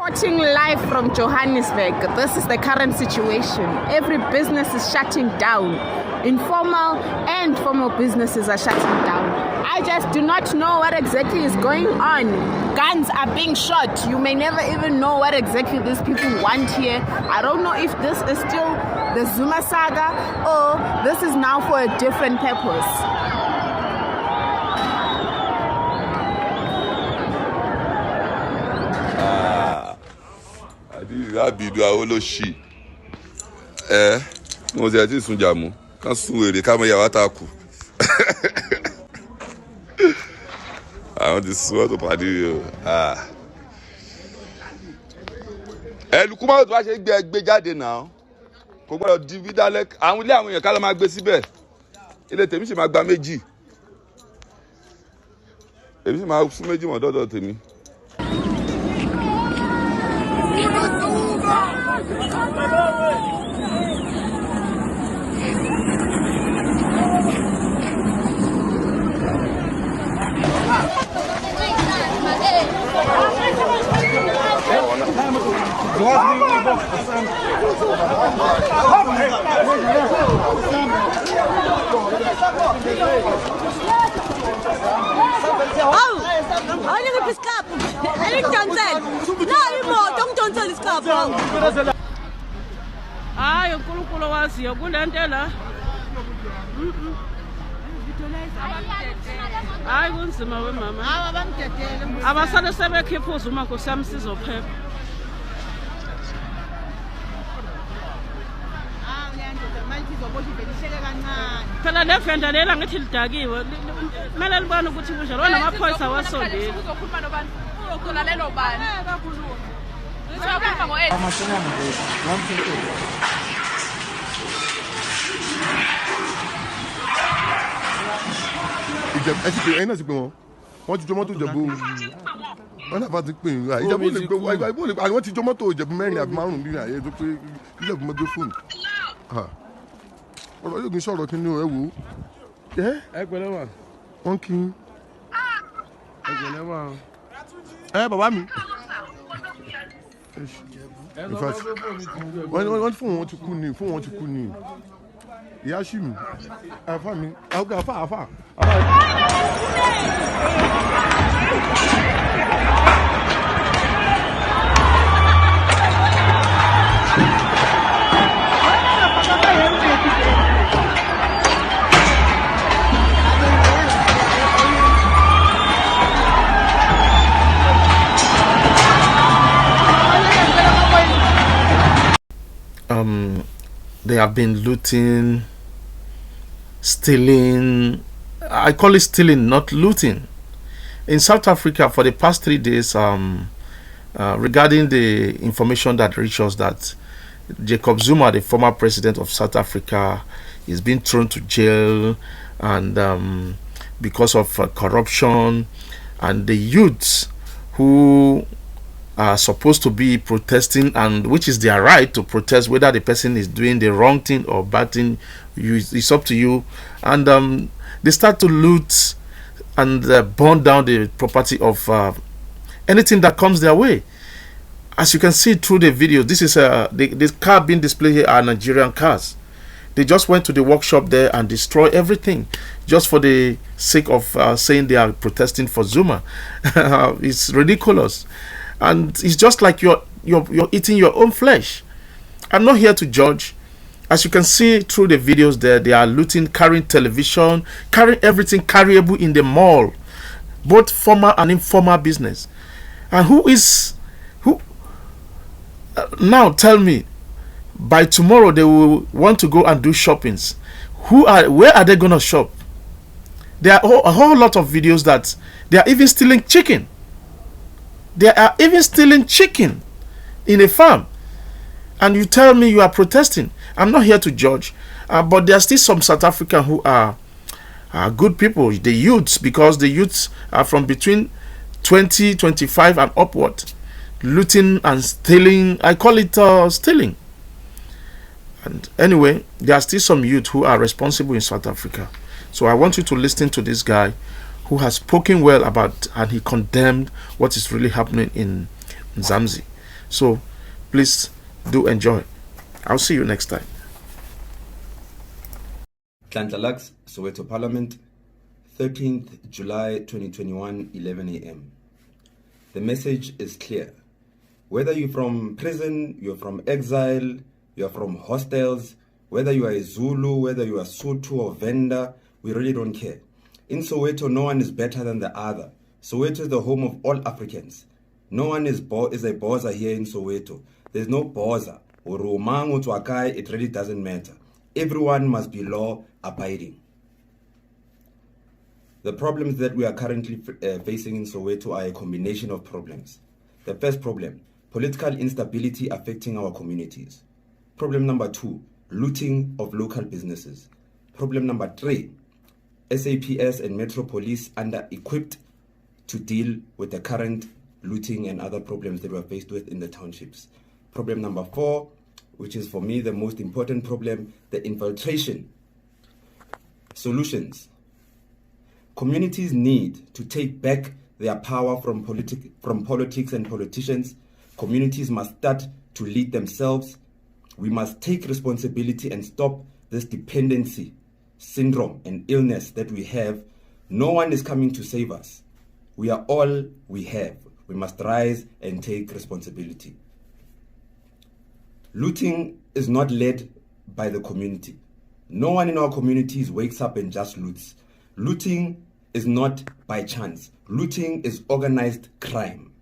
Reporting live from Johannesburg. This is the current situation. Every business is shutting down. Informal and formal businesses are shutting down. I just do not know what exactly is going on. Guns are being shot. You may never even know what exactly these people want here. I don't know if this is still the Zuma saga or this is now for a different purpose. Abidu awoloshi mo je ti sun jamu kan sun ere ka mo ya wataku àwọn ti sun to padi o ẹlùkú máa tó wá ṣe gbé jáde náà kò gbọ́dọ̀ di vidalẹ àwọn ilé àwọn èèyàn ká lọ máa gbé síbẹ̀ ilé tèmi sì máa gba méjì èmi sì máa fún méjì mọ́ dọ́dọ̀ tèmi. Hayi uNkulunkulu waziyo kule nto la. Hayi kunzima wemama. Hayi abamdedele. Abasale sebekhiphuza uma kusami sizophepha. Phela le venda lela ngithi lidakiwe. Kumele libone ukuthi kunjalo namaphoyisa wasondela. Uzokhuluma nobani? Uzokhuluma lelo bani? Kakhulu. Ngizokhuluma ngoEd. Amashana manje. Ngamthetho. Ẹ̀yin ti pè wọ́n ti jọ mọ́tò Ìjẹ̀bú wọ́n náà bá ti pè yín Ìjẹ̀bú lè gbé àwọn ti jọ mọ́tò Ìjẹ̀bú mẹ́rin àbí márùn-ún bí àyè tó pé Ìjẹ̀bú mẹ́gbẹ́ fóònù ọ̀rọ̀ yóò kí n sọ̀rọ̀ kí ni ẹ wò ó ẹ pẹ̀lẹ́ wà wọ́n kí n ẹ pẹ̀lẹ́ wà bàbá mi wọ́n fún wọn ti kú ni ìyá sí mi àfa mi àfa. They have been looting, stealing. I call it stealing, not looting. In South Africa, for the past 3 days, regarding the information that reached us that Jacob Zuma, the former president of South Africa, is being thrown to jail, and because of corruption, and the youths who are supposed to be protesting, and which is their right to protest, whether the person is doing the wrong thing or bad thing, it's up to you. And they start to loot and burn down the property of anything that comes their way. As you can see through the video, this is the car being displayed here are Nigerian cars. They just went to the workshop there and destroy everything just for the sake of saying they are protesting for Zuma. It's ridiculous. And it's just like you're eating your own flesh. I'm not here to judge. As you can see through the videos there, they are looting, carrying television, carrying everything carryable in the mall, both formal and informal business. And who now tell me, by tomorrow they will want to go and do shoppings. Where are they going to shop? There are a whole lot of videos that they are even stealing chicken. They are even stealing chicken in a farm. And you tell me you are protesting. I'm not here to judge. But there are still some South Africans who are good people. The youths, because the youths are from between 20, 25 and upward. Looting and stealing. I call it stealing. And anyway, there are still some youth who are responsible in South Africa. So I want you to listen to this guy who has spoken well about, and he condemned what is really happening in Mzamsi. So please do enjoy. I'll see you next time. Tlantla-Lax, Soweto Parliament, 13th July 2021, 11 a.m. The message is clear. Whether you're from prison, you're from exile, you're from hostels, whether you are a Zulu, whether you are Sotho or Venda, we really don't care. In Soweto, no one is better than the other. Soweto is the home of all Africans. No one is a Boza here in Soweto. There's no Boza. Or Romang or Twakai, it really doesn't matter. Everyone must be law-abiding. The problems that we are currently facing in Soweto are a combination of problems. The first problem, political instability affecting our communities. Problem number 2, looting of local businesses. Problem number 3, SAPS and Metro Police under-equipped to deal with the current looting and other problems that we are faced with in the townships. Problem number 4, which is for me the most important problem, the infiltration. Solutions. Communities need to take back their power from politics and politicians. Communities must start to lead themselves. We must take responsibility and stop this dependency, syndrome, and illness that we have. No one is coming to save us. We are all we have. We must rise and take responsibility. Looting is not led by the community. No one in our communities wakes up and just loots. Looting is not by chance. Looting is organized crime.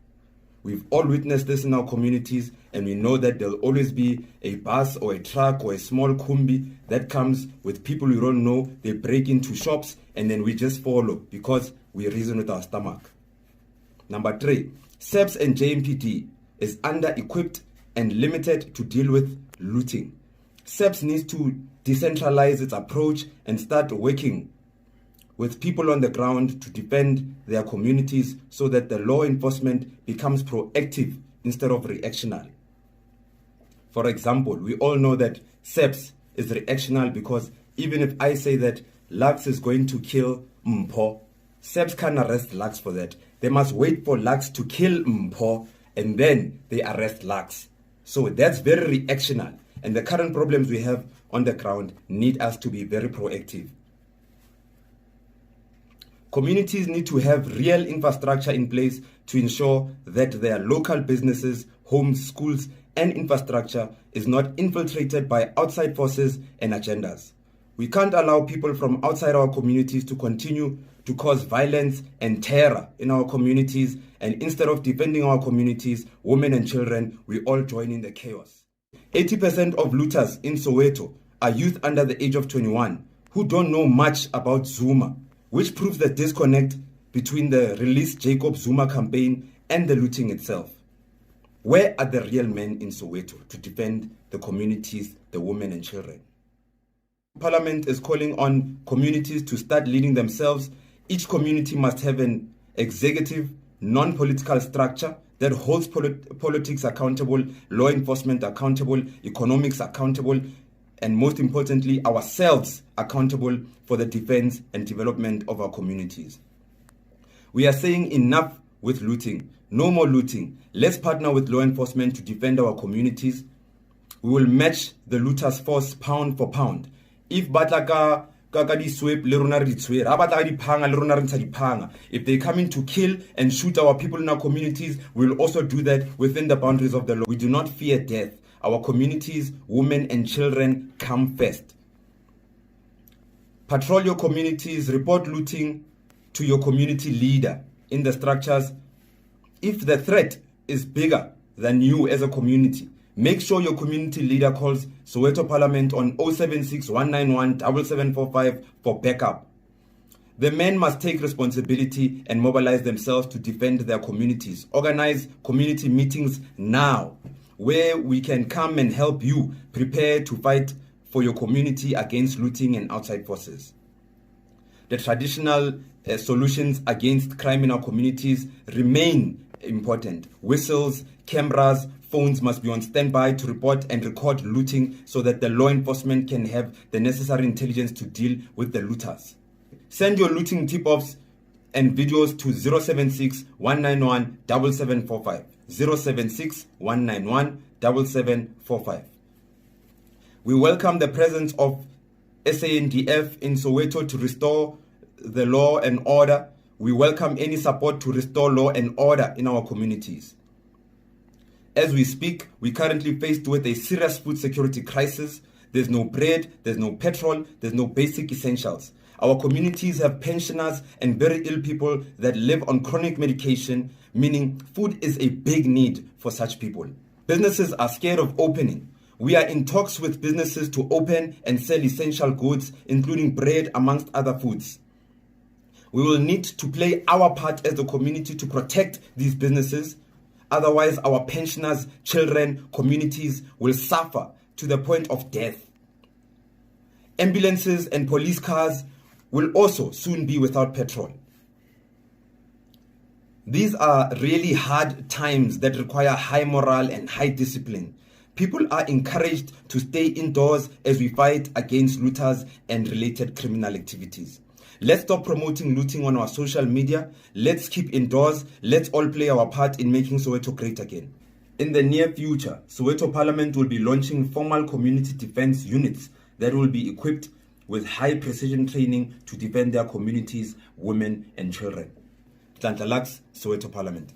We've all witnessed this in our communities, and we know that there'll always be a bus or a truck or a small kumbi that comes with people we don't know. They break into shops and then we just follow because we reason with our stomach. Number 3, SAPS and JMPD is under-equipped and limited to deal with looting. SAPS needs to decentralize its approach and start working with people on the ground to defend their communities so that the law enforcement becomes proactive instead of reactionary. For example, we all know that SAPS is reactional because even if I say that Lux is going to kill Mpo, SAPS can't arrest Lux for that. They must wait for Lux to kill Mpo and then they arrest Lux. So that's very reactional, and the current problems we have on the ground need us to be very proactive. Communities need to have real infrastructure in place to ensure that their local businesses, homes, schools, and infrastructure is not infiltrated by outside forces and agendas. We can't allow people from outside our communities to continue to cause violence and terror in our communities, and instead of defending our communities, women and children, we all join in the chaos. 80% of looters in Soweto are youth under the age of 21 who don't know much about Zuma, which proves the disconnect between the Release Jacob Zuma campaign and the looting itself. Where are the real men in Soweto to defend the communities, the women and children? Parliament is calling on communities to start leading themselves. Each community must have an executive, non-political structure that holds politics accountable, law enforcement accountable, economics accountable, and most importantly, ourselves accountable for the defense and development of our communities. We are saying enough with looting. No more looting. Let's partner with law enforcement to defend our communities. We will match the looters' force pound for pound. If Batlaka if they come in to kill and shoot our people in our communities, we'll also do that within the boundaries of the law. We do not fear death. Our communities, women and children come first. Patrol your communities, report looting to your community leader in the structures. If the threat is bigger than you as a community, make sure your community leader calls Soweto Parliament on 076 191 7745 for backup. The men must take responsibility and mobilize themselves to defend their communities. Organize community meetings now, where we can come and help you prepare to fight for your community against looting and outside forces. The traditional solutions against crime in our communities remain important. Whistles, cameras, phones must be on standby to report and record looting so that the law enforcement can have the necessary intelligence to deal with the looters. Send your looting tip-offs and videos to 076 191 7745. 076 191 7745. We welcome the presence of SANDF in Soweto to restore the law and order. We welcome any support to restore law and order in our communities. As we speak, we're currently faced with a serious food security crisis. There's no bread, there's no petrol, there's no basic essentials. Our communities have pensioners and very ill people that live on chronic medication, meaning food is a big need for such people. Businesses are scared of opening. We are in talks with businesses to open and sell essential goods, including bread, amongst other foods. We will need to play our part as a community to protect these businesses. Otherwise, our pensioners, children, communities will suffer to the point of death. Ambulances and police cars will also soon be without petrol. These are really hard times that require high morale and high discipline. People are encouraged to stay indoors as we fight against looters and related criminal activities. Let's stop promoting looting on our social media. Let's keep indoors. Let's all play our part in making Soweto great again. In the near future, Soweto Parliament will be launching formal community defense units that will be equipped with high precision training to defend their communities, women and children. Tlantla Lux, Soweto Parliament.